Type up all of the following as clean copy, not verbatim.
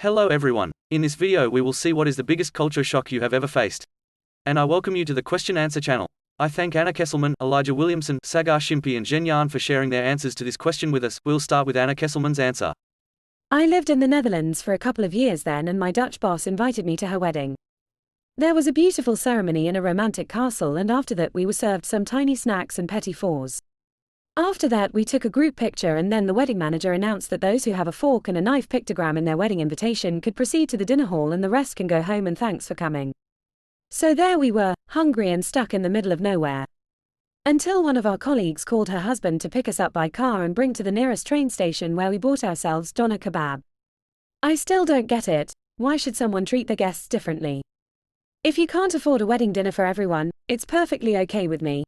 Hello everyone. In this video we will see what is the biggest culture shock you have ever faced. And I welcome you to the question answer channel. I thank Anna Kesselman, Elijah Williamson, Sagar Shimpi and Jen Yan for sharing their answers to this question with us. We'll start with Anna Kesselman's answer. I lived in the Netherlands for a couple of years then, and my Dutch boss invited me to her wedding. There was a beautiful ceremony in a romantic castle, and after that we were served some tiny snacks and petit fours. After that we took a group picture, and then the wedding manager announced that those who have a fork and a knife pictogram in their wedding invitation could proceed to the dinner hall and the rest can go home and thanks for coming. So there we were, hungry and stuck in the middle of nowhere. Until one of our colleagues called her husband to pick us up by car and bring to the nearest train station, where we bought ourselves döner kebab. I still don't get it. Why should someone treat their guests differently? If you can't afford a wedding dinner for everyone, it's perfectly okay with me.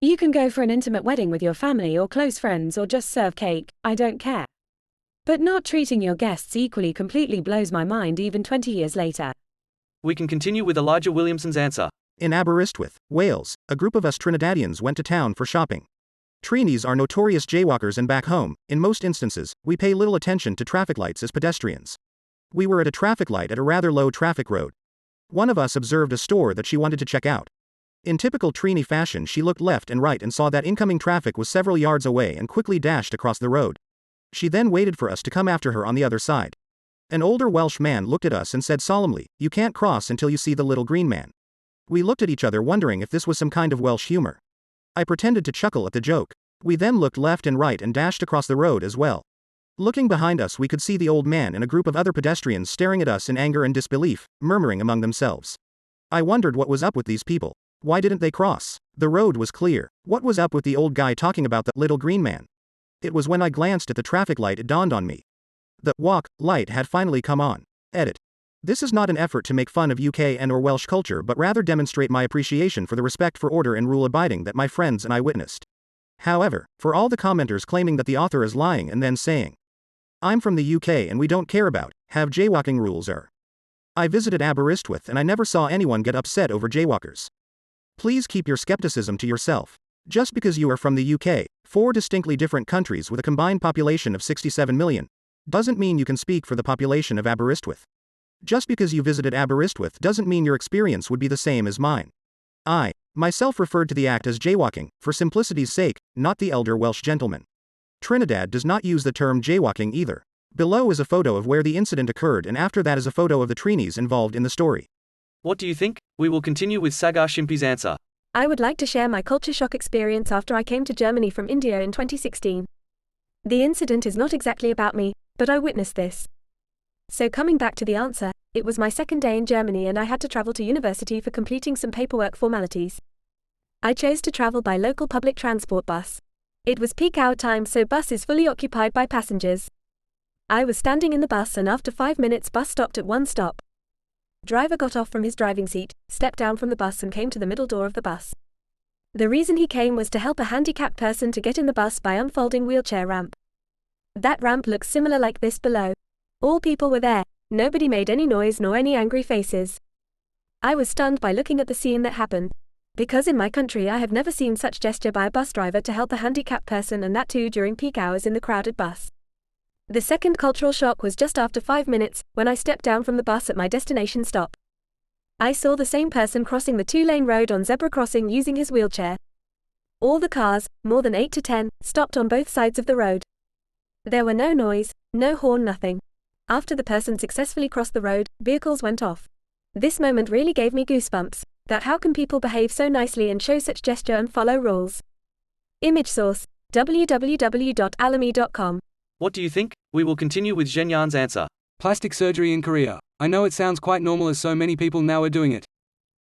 You can go for an intimate wedding with your family or close friends, or just serve cake, I don't care. But not treating your guests equally completely blows my mind even 20 years later. We can continue with Elijah Williamson's answer. In Aberystwyth, Wales, a group of us Trinidadians went to town for shopping. Trinis are notorious jaywalkers, and back home, in most instances, we pay little attention to traffic lights as pedestrians. We were at a traffic light at a rather low traffic road. One of us observed a store that she wanted to check out. In typical Trini fashion, she looked left and right and saw that incoming traffic was several yards away and quickly dashed across the road. She then waited for us to come after her on the other side. An older Welsh man looked at us and said solemnly, "You can't cross until you see the little green man." We looked at each other wondering if this was some kind of Welsh humor. I pretended to chuckle at the joke. We then looked left and right and dashed across the road as well. Looking behind us, we could see the old man and a group of other pedestrians staring at us in anger and disbelief, murmuring among themselves. I wondered what was up with these people. Why didn't they cross? The road was clear. What was up with the old guy talking about the little green man? It was when I glanced at the traffic light it dawned on me. The walk light had finally come on. Edit. This is not an effort to make fun of UK and or Welsh culture, but rather demonstrate my appreciation for the respect for order and rule abiding that my friends and I witnessed. However, for all the commenters claiming that the author is lying and then saying, "I'm from the UK and we don't care about, have jaywalking rules," I visited Aberystwyth and I never saw anyone get upset over jaywalkers. Please keep your skepticism to yourself. Just because you are from the UK, 4 distinctly different countries with a combined population of 67 million, doesn't mean you can speak for the population of Aberystwyth. Just because you visited Aberystwyth doesn't mean your experience would be the same as mine. I, myself, referred to the act as jaywalking, for simplicity's sake, not the elder Welsh gentleman. Trinidad does not use the term jaywalking either. Below is a photo of where the incident occurred, and after that is a photo of the Trinis involved in the story. What do you think? We will continue with Sagar Shimpi's answer. I would like to share my culture shock experience after I came to Germany from India in 2016. The incident is not exactly about me, but I witnessed this. So coming back to the answer, it was my second day in Germany and I had to travel to university for completing some paperwork formalities. I chose to travel by local public transport bus. It was peak hour time, so bus is fully occupied by passengers. I was standing in the bus and after 5 minutes bus stopped at one stop. Driver got off from his driving seat, stepped down from the bus and came to the middle door of the bus. The reason he came was to help a handicapped person to get in the bus by unfolding wheelchair ramp. That ramp looks similar like this below. All people were there, nobody made any noise nor any angry faces. I was stunned by looking at the scene that happened, because in my country I have never seen such gesture by a bus driver to help a handicapped person, and that too during peak hours in the crowded bus. The second cultural shock was just after 5 minutes, when I stepped down from the bus at my destination stop. I saw the same person crossing the 2-lane road on zebra crossing using his wheelchair. All the cars, more than 8 to 10, stopped on both sides of the road. There were no noise, no horn, nothing. After the person successfully crossed the road, vehicles went off. This moment really gave me goosebumps, that how can people behave so nicely and show such gesture and follow rules? Image source, www.alamy.com. What do you think? We will continue with Jen Yan's answer. Plastic surgery in Korea. I know it sounds quite normal as so many people now are doing it.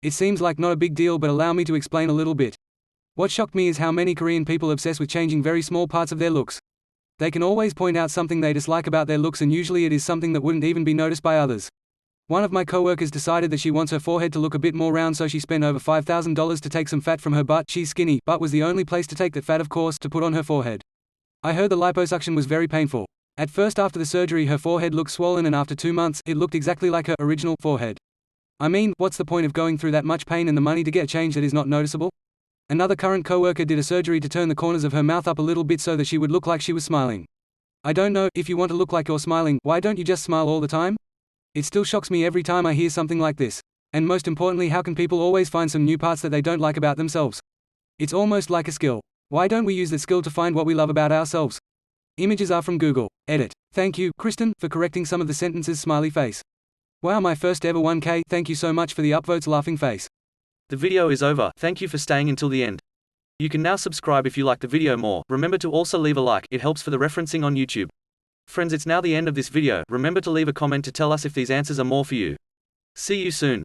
It seems like not a big deal, but allow me to explain a little bit. What shocked me is how many Korean people obsess with changing very small parts of their looks. They can always point out something they dislike about their looks, and usually it is something that wouldn't even be noticed by others. One of my coworkers decided that she wants her forehead to look a bit more round, so she spent over $5,000 to take some fat from her butt. She's skinny, but was the only place to take that fat, of course, to put on her forehead. I heard the liposuction was very painful. At first after the surgery her forehead looked swollen, and after 2 months, it looked exactly like her original forehead. I mean, what's the point of going through that much pain and the money to get a change that is not noticeable? Another current coworker did a surgery to turn the corners of her mouth up a little bit so that she would look like she was smiling. I don't know, if you want to look like you're smiling, why don't you just smile all the time? It still shocks me every time I hear something like this. And most importantly, how can people always find some new parts that they don't like about themselves? It's almost like a skill. Why don't we use that skill to find what we love about ourselves? Images are from Google. Edit. Thank you, Kristen, for correcting some of the sentences. Smiley face. Wow, my first ever 1K. Thank you so much for the upvotes. Laughing face. The video is over. Thank you for staying until the end. You can now subscribe if you like the video more. Remember to also leave a like, it helps for the referencing on YouTube. Friends, it's now the end of this video. Remember to leave a comment to tell us if these answers are more for you. See you soon.